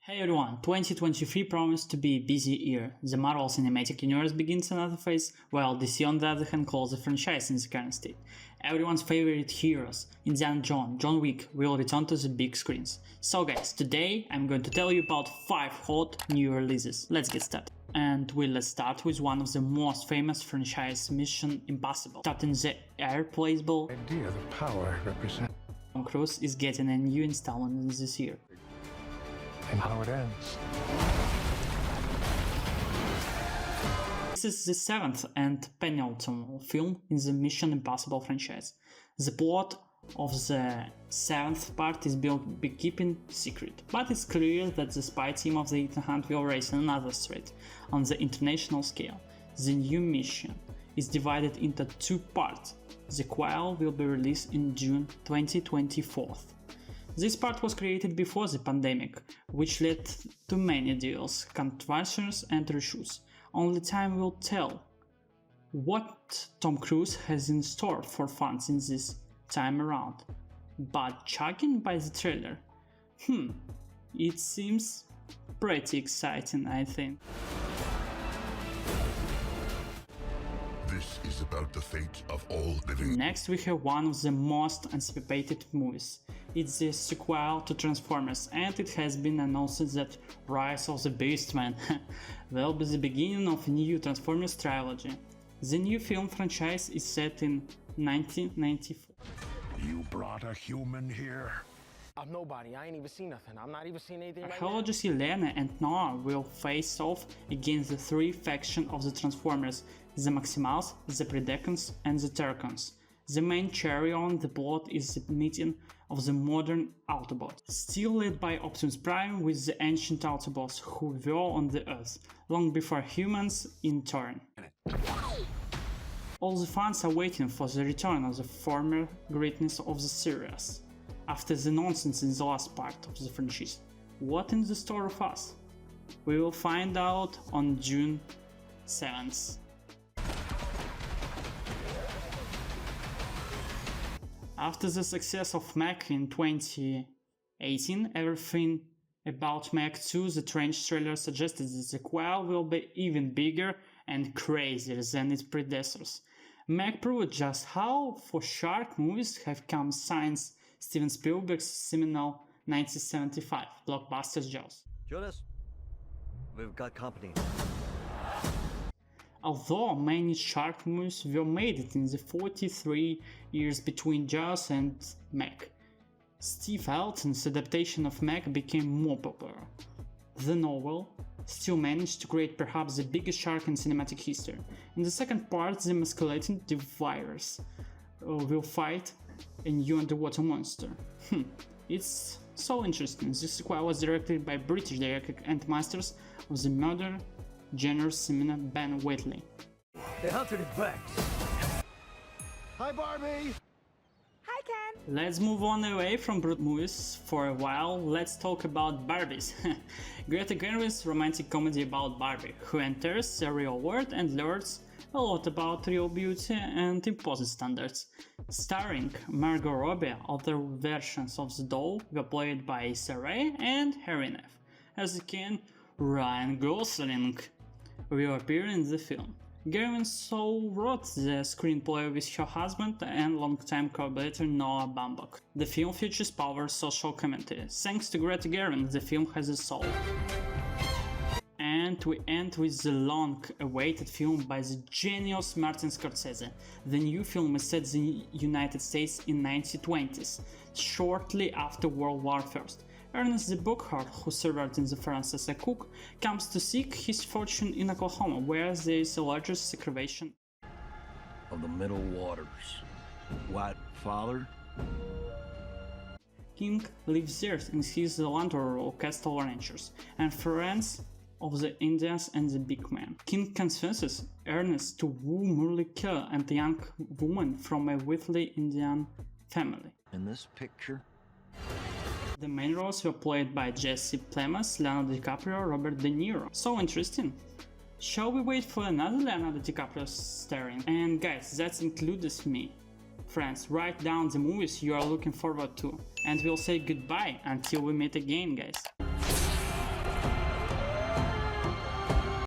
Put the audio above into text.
Hey everyone, 2023 promised to be a busy year. The Marvel Cinematic Universe begins another phase, while DC on the other hand calls the franchise in the current state. Everyone's favorite heroes, Indiana Jones, John Wick, will return to the big screens. So guys, today I'm going to tell you about 5 hot new releases. Let's get started. And let's start with one of the most famous franchise, Mission Impossible. Starting the irreplaceable idea the power represents Tom Cruise is getting a new installment this year. and how it ends. This is the 7th and penultimate film in the Mission Impossible franchise. The plot of the 7th part is built to be keeping secret, but it's clear that the spy team of the Ethan Hunt will raise another threat on the international scale. The new mission is divided into 2 parts. The Quail will be released in June 2024. This part was created before the pandemic, which led to many deals, controversies and reshoots. Only time will tell what Tom Cruise has in store for fans in this time around. But judging by the trailer, it seems pretty exciting, I think. This is about the fate of all living. Next we have one of the most anticipated movies. It's the sequel to Transformers, and it has been announced that Rise of the Beastman will be the beginning of a new Transformers trilogy. The new film franchise is set in 1994. You brought a human here. I'm nobody. I ain't even seen nothing. I'm not even seeing anything right now. Archaeologist Yelena and Noah will face off against the 3 factions of the Transformers, the Maximals, the Predacons, and the Terracons. The main cherry on the plot is the meeting of the modern Autobots, still led by Optimus Prime with the ancient Autobots who were on the Earth, long before humans in turn. All the fans are waiting for the return of the former greatness of the series. After the nonsense in the last part of the franchise, what in the store of us? We will find out on June 7th. After the success of Mech in 2018, everything about Mech 2, the Trench trailer suggested that the sequel will be even bigger and crazier than its predecessors. Mech proved just how for shark movies have come since Steven Spielberg's seminal 1975 blockbuster Jaws. Jonas, we've got company. Although many shark movies were made in the 43 years between Jaws and Mech, Steve Elton's adaptation of Mech became more popular. The novel still managed to create perhaps the biggest shark in cinematic history. In the second part, the emasculating Divirus will fight a new underwater monster. It's so interesting. This sequel was directed by British director and masters of the murder genre cinema Ben Wheatley. The hunter is back. Hi, Barbie! Hi, Ken! Let's move on away from brute movies for a while. Let's talk about Barbies. Greta Gerwig's romantic comedy about Barbie, who enters the real world and learns a lot about real beauty and imposed standards. Starring Margot Robbie, other versions of the doll were played by Issa Rae and Harry Neff. As Ken, Ryan Gosling will appear in the film. Gerwig so wrote the screenplay with her husband and longtime collaborator Noah Baumbach. The film features powerful social commentary. Thanks to Greta Gerwig, the film has a soul. And we end with the long-awaited film by the genius Martin Scorsese. The new film is set in the United States in 1920s, shortly after World War I. Ernest the Buckhart, who served in the France as a cook, comes to seek his fortune in Oklahoma, where there is the largest excavation Of the middle waters. White father? King lives there in his Landor Castle Ranchers and friends of the Indians and the big man. King convinces Ernest to woo Murray Kill and a young woman from a wealthy Indian family. In this picture? The main roles were played by Jesse Plemons, Leonardo DiCaprio, Robert De Niro. So interesting. Shall we wait for another Leonardo DiCaprio starring? And guys, that includes me. Friends, write down the movies you are looking forward to. And we'll say goodbye until we meet again, guys.